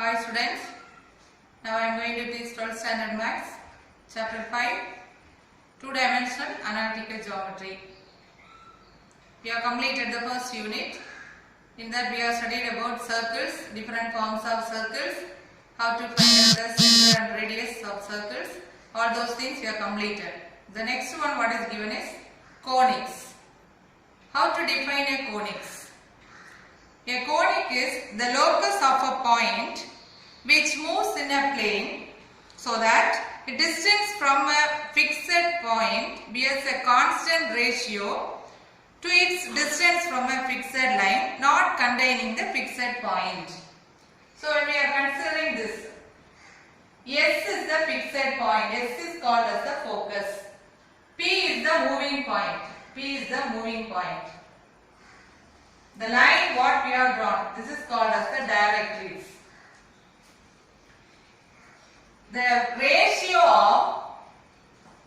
Hi students, now I am going to teach 12th standard maths, chapter 5, two-dimensional analytical geometry. We have completed the first unit. In that we have studied about circles, different forms of circles, how to find the center and radius of circles. All those things we have completed. The next one what is given is conics. How to define a conics? A conic is the locus of a point which moves in a plane so that a distance from a fixed point bears a constant ratio to its distance from a fixed line not containing the fixed point. So when we are considering this, S is the fixed point, S is called as the focus, P is the moving point, P is the moving point. The line what we have drawn, this is called as the directrix. The ratio of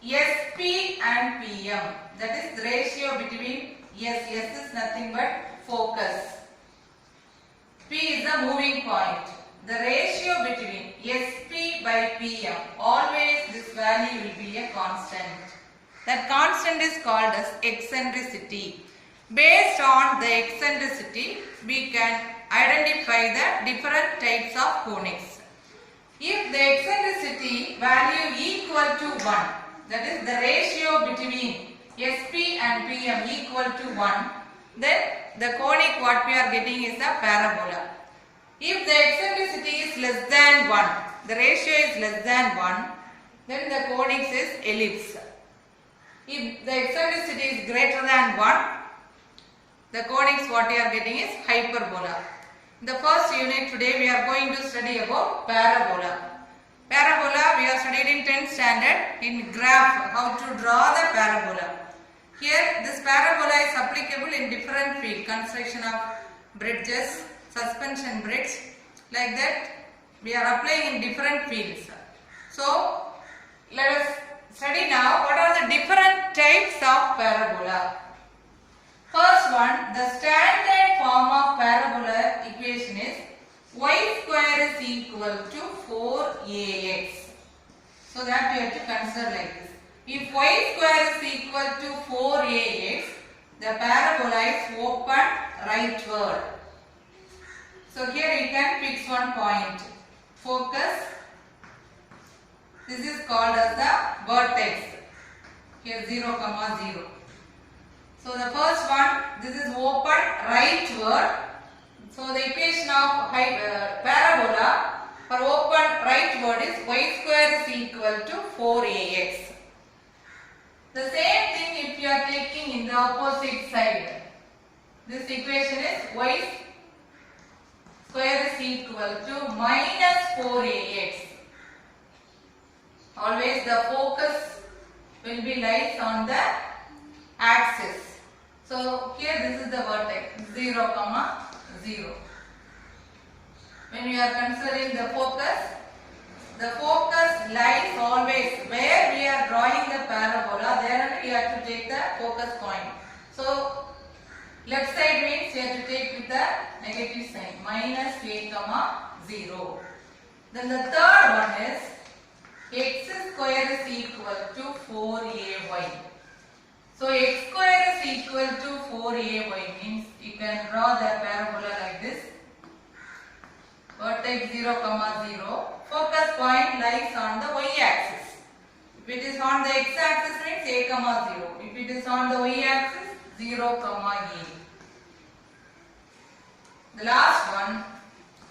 SP and PM, that is the ratio between S is nothing but focus. P is the moving point. The ratio between SP by PM, always this value will be a constant. That constant is called as eccentricity. Based on the eccentricity, we can identify the different types of conics. If the eccentricity value equal to 1, that is the ratio between SP and PM equal to 1, then the conic what we are getting is a parabola. If the eccentricity is less than 1, the ratio is less than 1, then the conic is ellipse. If the eccentricity is greater than 1, the conics what we are getting is hyperbola. In the first unit today we are going to study about parabola. Parabola we have studied in 10th standard in graph, how to draw the parabola. Here this parabola is applicable in different field, construction of bridges, suspension bridge, like that we are applying in different fields. So let us study now what are the different types of parabola. First one, the standard form of parabola equation is y square is equal to 4ax. So that we have to consider like this. If y square is equal to 4ax, the parabola is open rightward. So here we can fix one point. Focus. This is called as the vertex. Here 0, 0. So the first one, this is open rightward. So the equation of parabola for open rightward is y square is equal to 4ax. The same thing if you are taking in the opposite side. This equation is y square is equal to minus 4ax. Always the focus will be lies on the axis. So here this is the vertex 0, 0. When we are considering the focus lies always where we are drawing the parabola, there we have to take the focus point. So left side means you have to take with the negative sign minus a, 0. Then the third one is x square is equal to 4ay. So x square is equal to 4ay means you can draw the parabola like this. Vertex 0, 0. Focus point lies on the y-axis. If it is on the x-axis means a, 0. If it is on the y-axis, 0, a. The last one,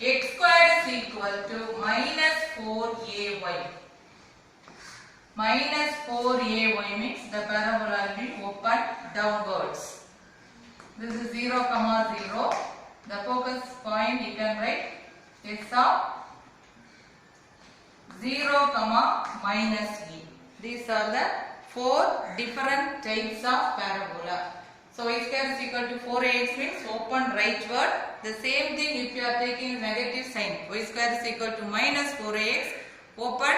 x square is equal to minus 4ay. Minus 4ay means the parabola will be open downwards. This is 0, 0. The focus point you can write x of 0, minus e. These are the four different types of parabola. So y square is equal to 4ax means open rightward. The same thing if you are taking negative sign. Y square is equal to minus 4ax open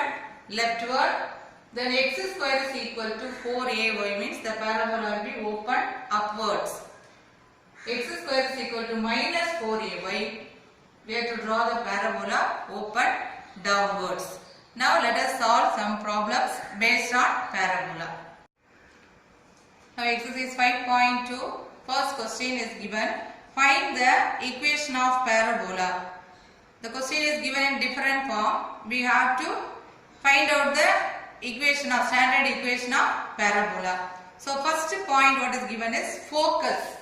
leftward. Then x square is equal to 4ay means the parabola will be open upwards. X square is equal to minus 4ay We have to draw the parabola open downwards. Now let us solve some problems based on parabola. Now exercise 5.2, first question is given. Find the equation of parabola. The question is given in different form. We have to find out the equation of standard equation of parabola. So first point what is given is focus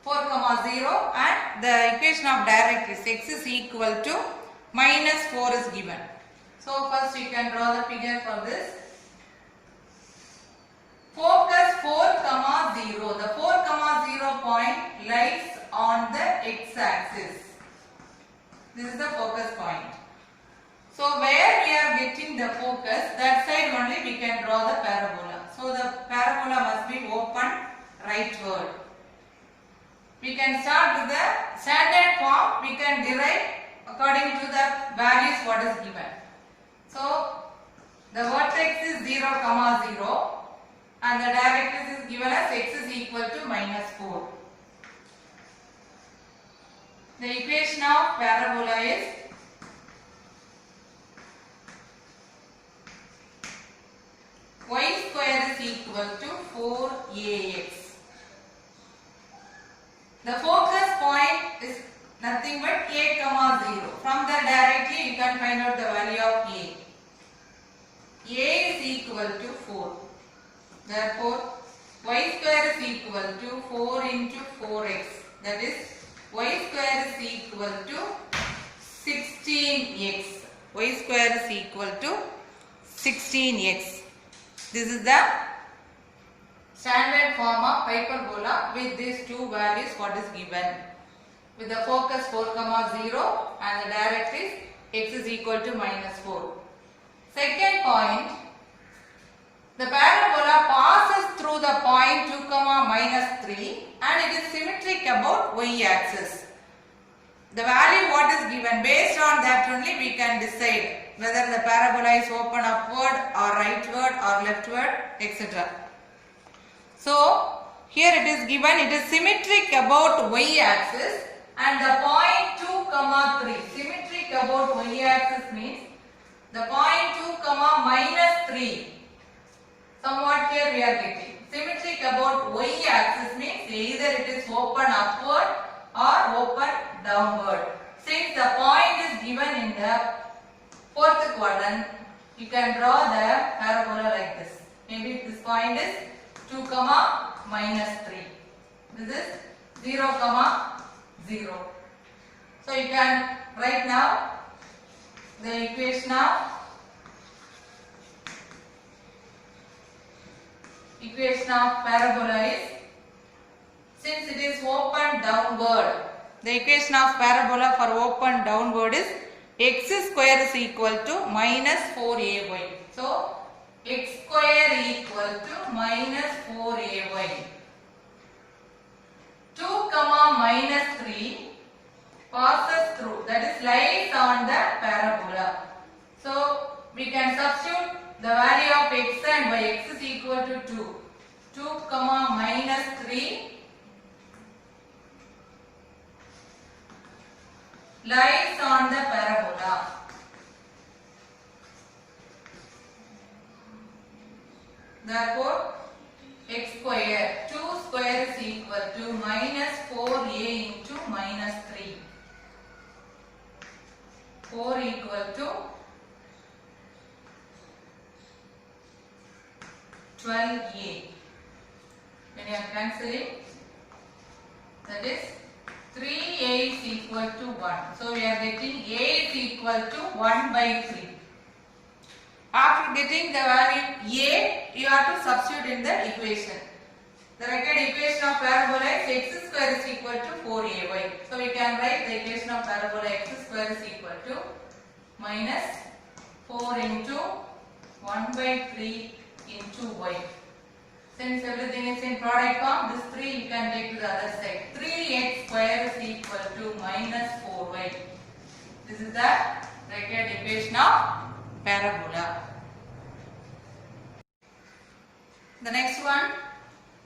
4, 0 and the equation of directrix x is equal to minus 4 is given. So first you can draw the figure for this. Focus 4, 0. The 4, 0 point lies on the x-axis. This is the focus point. So where we are getting the focus, that side only we can draw the parabola. So the parabola must be open rightward. We can start with the standard form. We can derive according to the values what is given. So the vertex is 0, 0 and the directrix is given as x is equal to minus 4. The equation of parabola is y square is equal to 4ax. The focus point is nothing but a, 0. From there directly you can find out the value of a. A is equal to 4. Therefore, y square is equal to 4 into 4x. That is, y square is equal to 16x. Y square is equal to 16x. This is the standard form of hyperbola with these two values what is given. With the focus 4, 0 and the directrix x is equal to minus 4. Second point, the parabola passes through the point 2, minus 3 and it is symmetric about y-axis. The value what is given, based on that only we can decide whether the parabola is open upward or rightward or leftward, etc. So here it is given, it is symmetric about y-axis and the point 2, 3. Symmetric about y-axis means the point 2, minus 3. Somewhat here we are getting. Symmetric about y-axis means either it is open upward or open downward. Since the point is given in the fourth quadrant, you can draw the parabola like this. Maybe this point is 2, minus 3. This is 0, 0. So you can write now the equation of parabola is, since it is open downward, the equation of parabola for open downward is x square is equal to minus 4ay. So x square equal to minus 4ay. 2, minus 3 passes through, that is lies on the parabola. So we can substitute the value of x and y. X is equal to 2. 2, minus 3 lies on the parabola. Therefore, x square, 2 square is equal to minus 4a into minus 3. 4 equal to 12a. When you are cancelling, that is 3a is equal to 1. So we are getting a is equal to 1 by 3. After getting the value a, you have to substitute in the equation. The required equation of parabola is x square is equal to 4ay. So we can write the equation of parabola x square is equal to minus 4 into 1 by 3 into y. Since everything is in product form, this 3 you can take to the other side. 3x square is equal to minus 4y. This is the required equation of parabola. The next one,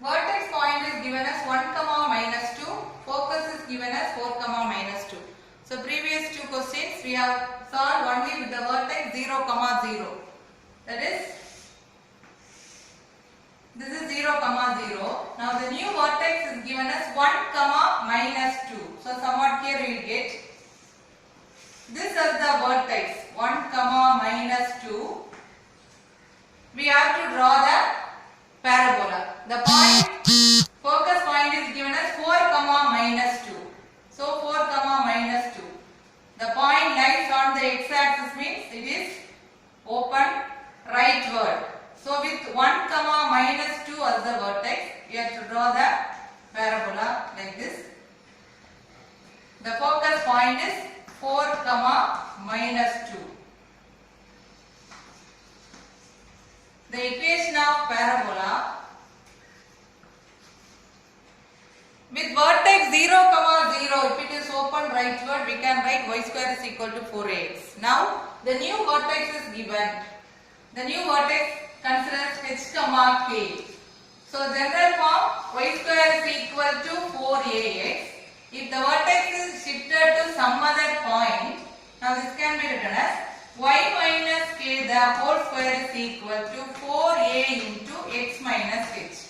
vertex point is given as 1, minus 2. Focus is given as 4, minus 2. So previous have solved only with the vertex 0, 0. That is, this is 0, 0. Now the new vertex is given as 1, minus 2. So somewhat here we will get this as the vertex 1, minus 2. We have to draw the parabola. The point, focus point is given as 4, minus 2. So 4, minus 2. The point lies on the x-axis means it is open rightward. So with 1, minus 2 as the vertex, we have to draw the parabola like this. The focus point is 4, minus 2. The equation of parabola with vertex 0, 0, if it is open rightward, we can write y square is equal to 4ax. Now the new vertex is given. The new vertex considers h, k. So general form y square is equal to 4ax. If the vertex is shifted to some other point, now this can be written as y minus k the whole square is equal to 4a into x minus h.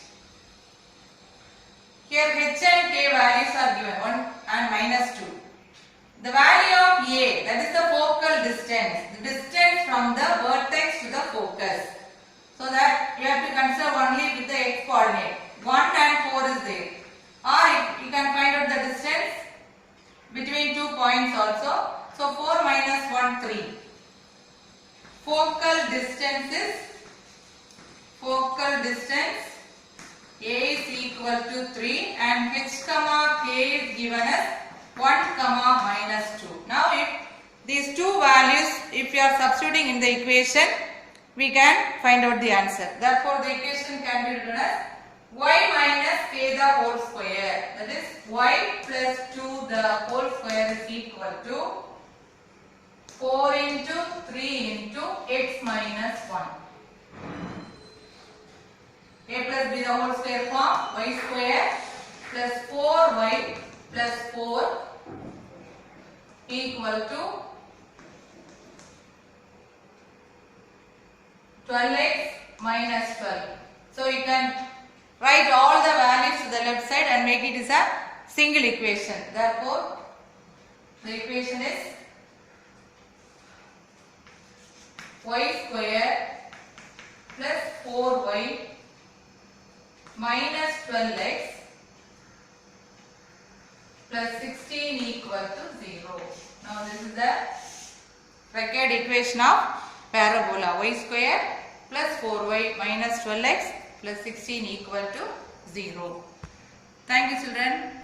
Here h and k values are given 1 and minus 2. The value of a, that is the focal distance, the distance from the vertex to the focus. So that you have to consider only with the x coordinate. 1 and 4 is there. Or you can find out the distance between 2 points also. So 4 minus 1, 3. Focal distance is, a is equal to 3 and h, k is given as 1, minus 2. Now if these two values, if you are substituting in the equation, we can find out the answer. Therefore the equation can be written as y minus k the whole square. That is y plus 2 the whole square is equal to 4 into 3 into x minus 1. A plus b the whole square form y square plus 4y plus 4 equal to 12x minus 12. So you can write all the values to the left side and make it as a single equation. Therefore, the equation is y square plus 4y minus 12x plus 16 equal to 0. Now this is the required equation of parabola y square plus 4y minus 12x plus 16 equal to 0. Thank you children.